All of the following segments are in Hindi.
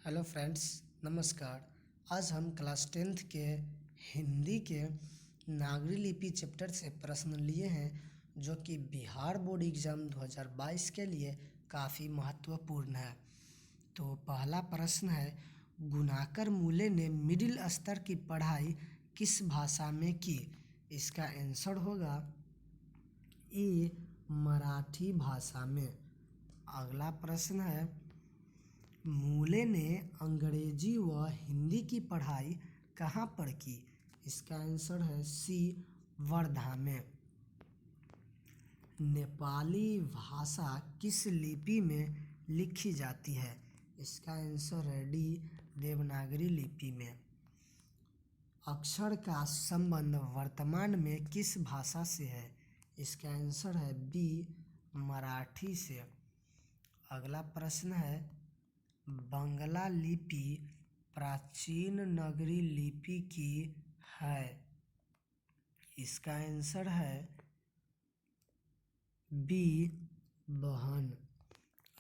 हेलो फ्रेंड्स, नमस्कार। आज हम क्लास 10th के हिंदी के नागरी लिपि चैप्टर से प्रश्न लिए हैं जो कि बिहार बोर्ड एग्ज़ाम 2022 के लिए काफ़ी महत्वपूर्ण है। तो पहला प्रश्न है, गुणाकर मूले ने मिडिल स्तर की पढ़ाई किस भाषा में की? इसका आंसर होगा ए, मराठी भाषा में। अगला प्रश्न है, मूले ने अंग्रेजी व हिंदी की पढ़ाई कहाँ पर की? इसका आंसर है सी, वर्धा में। नेपाली भाषा किस लिपि में लिखी जाती है? इसका आंसर है डी, देवनागरी लिपि में। अक्षर का संबंध वर्तमान में किस भाषा से है? इसका आंसर है बी, मराठी से। अगला प्रश्न है, बंगला लिपि प्राचीन नगरी लिपि की है। इसका आंसर है बी, बहन।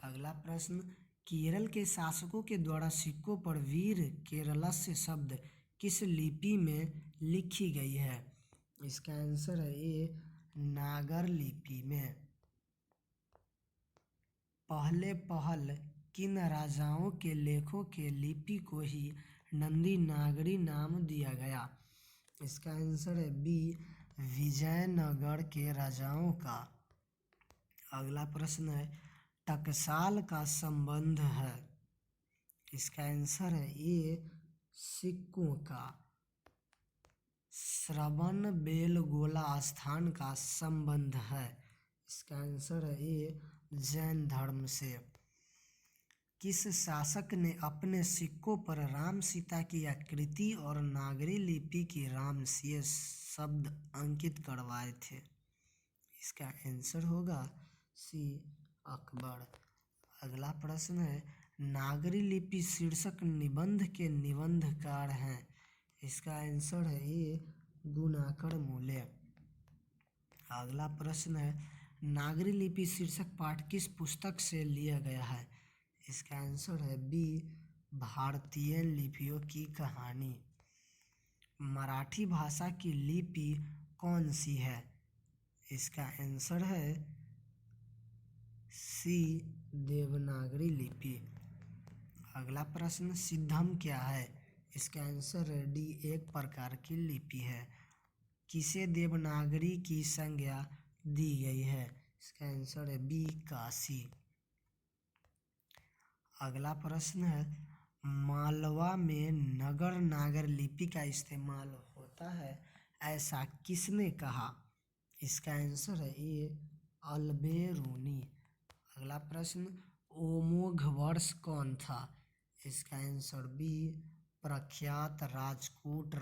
अगला प्रश्न, केरल के शासकों के द्वारा सिक्कों पर वीर केरलस्य शब्द किस लिपि में लिखी गई है? इसका आंसर है ए, नागर लिपि में। पहल किन राजाओं के लेखों के लिपि को ही नंदी नागरी नाम दिया गया? इसका आंसर है बी, विजयनगर के राजाओं का। अगला प्रश्न है, टकसाल का संबंध है। इसका आंसर है ए, सिक्कों का। श्रवण बेलगोला स्थान का संबंध है। इसका आंसर है ए, जैन धर्म से। किस शासक ने अपने सिक्कों पर राम सीता की आकृति और नागरी लिपि की रामसिंह शब्द अंकित करवाए थे? इसका आंसर होगा सी, अकबर। अगला प्रश्न है, नागरी लिपि शीर्षक निबंध के निबंधकार हैं। इसका आंसर है ए, गुणाकर मूले। अगला प्रश्न है, नागरी लिपि शीर्षक पाठ किस पुस्तक से लिया गया है? इसका आंसर है बी, भारतीय लिपियों की कहानी। मराठी भाषा की लिपि कौन सी है? इसका आंसर है सी, देवनागरी लिपि। अगला प्रश्न, सिद्धम क्या है? इसका आंसर है डी, एक प्रकार की लिपि है। किसे देवनागरी की संज्ञा दी गई है? इसका आंसर है बी, काशी। अगला प्रश्न है, मालवा में नगर नागर लिपि का इस्तेमाल होता है, ऐसा किसने कहा? इसका आंसर है ए, अल्बेरूनी। अगला प्रश्न, ओमोघवर्ष कौन था? इसका आंसर बी, प्रख्यात राष्ट्रकूट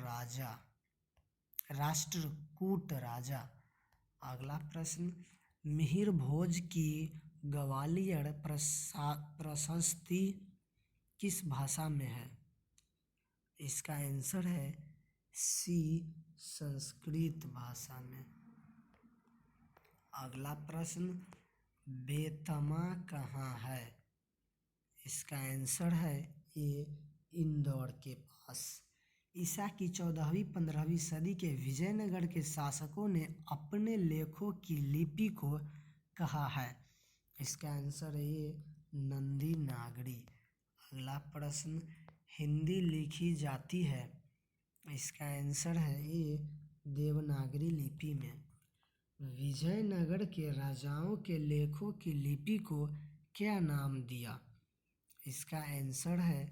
राजा। अगला प्रश्न, मिहिर भोज की ग्वालियर प्रशस्ति किस भाषा में है? इसका आंसर है सी, संस्कृत भाषा में। अगला प्रश्न, बेतमा कहाँ है? इसका आंसर है ए, इंदौर के पास। ईसा की 14वीं-15वीं सदी के विजयनगर के शासकों ने अपने लेखों की लिपि को कहा है? इसका आंसर है ए, नंदी नागरी। अगला प्रश्न, हिंदी लिखी जाती है। इसका आंसर है ए, देवनागरी लिपि में। विजयनगर के राजाओं के लेखों की लिपि को क्या नाम दिया? इसका आंसर है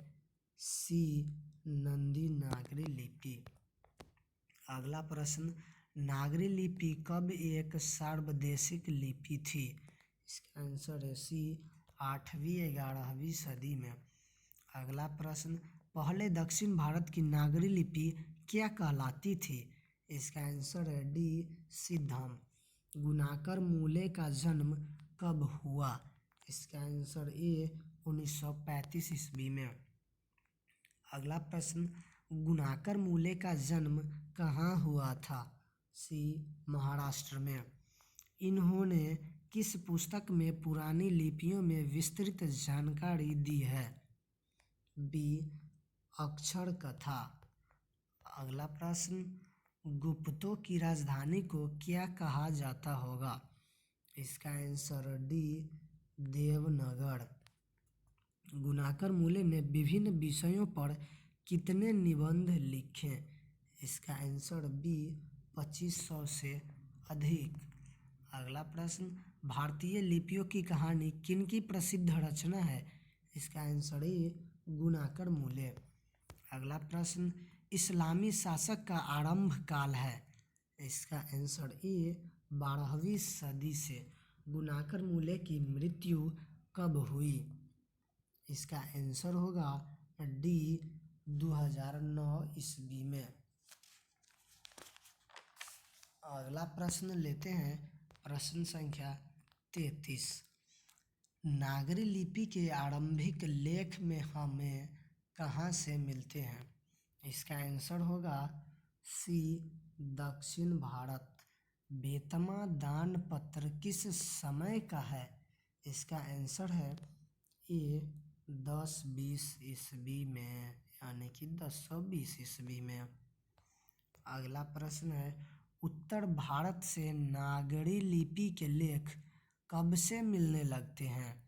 सी, नंदी नागरी लिपि। अगला प्रश्न, नागरी लिपि कब एक सार्वदेशिक लिपि थी? इसका आंसर है सी, 8वीं-11वीं सदी में। अगला प्रश्न, पहले दक्षिण भारत की नागरी लिपि क्या कहलाती थी? इसका आंसर है डी, सिद्धम। गुणाकर मूले का जन्म कब हुआ? इसका आंसर ए, 1935 ईस्वी में। अगला प्रश्न, गुणाकर मूले का जन्म कहाँ हुआ था? सी, महाराष्ट्र में। इन्होंने किस पुस्तक में पुरानी लिपियों में विस्तृत जानकारी दी है? बी अक्षर कथा। अगला प्रश्न, गुप्तों की राजधानी को क्या कहा जाता होगा? इसका आंसर डी देवनगर। गुणाकर मूले ने विभिन्न विषयों पर कितने निबंध लिखे? इसका आंसर बी 2500 से अधिक। अगला प्रश्न, भारतीय लिपियों की कहानी किनकी प्रसिद्ध रचना है? इसका आंसर ए गुणाकर मूले। अगला प्रश्न, इस्लामी शासक का आरंभ काल है? इसका आंसर ए 12वीं सदी से। गुणाकर मूले की मृत्यु कब हुई? इसका आंसर होगा डी 2009 ईस्वी में। अगला प्रश्न लेते हैं, प्रश्न संख्या 33। नागरी लिपि के आरंभिक लेख में हमें कहाँ से मिलते हैं? इसका आंसर होगा सी दक्षिण भारत। बेतमा दान पत्र किस समय का है? इसका आंसर है ए 1020 ईस्वी में, यानी कि 1020 ईस्वी में। अगला प्रश्न है, उत्तर भारत से नागरी लिपि के लेख कब से मिलने लगते हैं?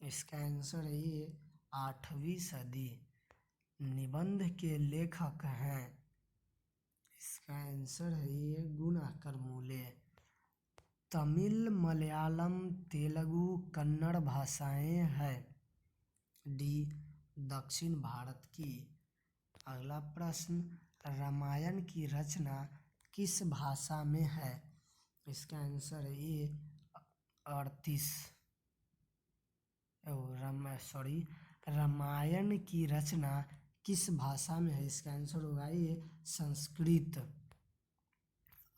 इसका आंसर है ये 8वीं सदी। निबंध के लेखक हैं? इसका आंसर है ये गुणाकर मूले। तमिल, मलयालम, तेलुगु, कन्नड़ भाषाएं हैं? डी दक्षिण भारत की। अगला प्रश्न, रामायण की रचना किस भाषा में है? इसका आंसर है ये 38। रामायण की रचना किस भाषा में है? इसका आंसर होगा ये संस्कृत।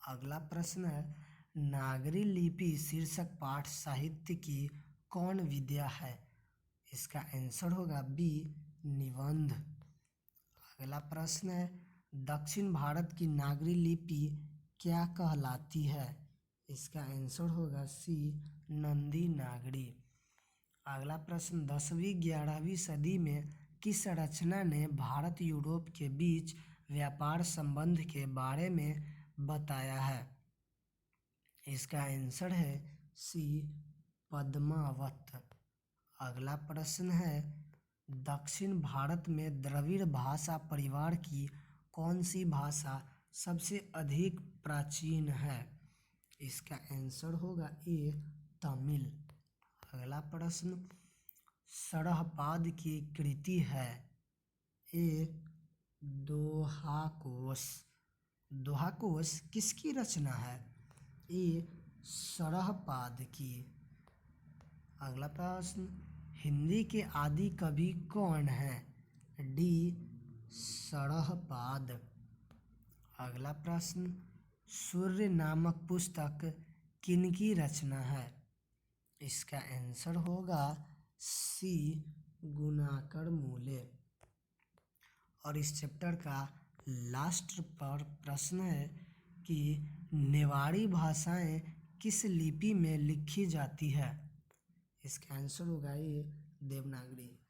अगला प्रश्न है, नागरी लिपि शीर्षक पाठ साहित्य की कौन विद्या है? इसका आंसर होगा बी निबंध। अगला प्रश्न है, दक्षिण भारत की नागरी लिपि क्या कहलाती है? इसका आंसर होगा सी नंदी नागरी। अगला प्रश्न, 10वीं 11वीं सदी में किस रचना ने भारत यूरोप के बीच व्यापार संबंध के बारे में बताया है? इसका आंसर है सी पद्मावत। अगला प्रश्न है, दक्षिण भारत में द्रविड़ भाषा परिवार की कौन सी भाषा सबसे अधिक प्राचीन है? इसका आंसर होगा ए तमिल। अगला प्रश्न, सरहपाद की कृति है? ए दोहाकोश। दोहाकोश किसकी रचना है? ए सरहपाद की। अगला प्रश्न, हिंदी के आदि कवि कौन हैं? डी सरहपाद। अगला प्रश्न, सूर्य नामक पुस्तक किनकी रचना है? इसका आंसर होगा सी गुणाकर मूले। और इस चैप्टर का लास्ट पर प्रश्न है कि नेवाड़ी भाषाएं किस लिपि में लिखी जाती है? इसका आंसर होगा ये देवनागरी।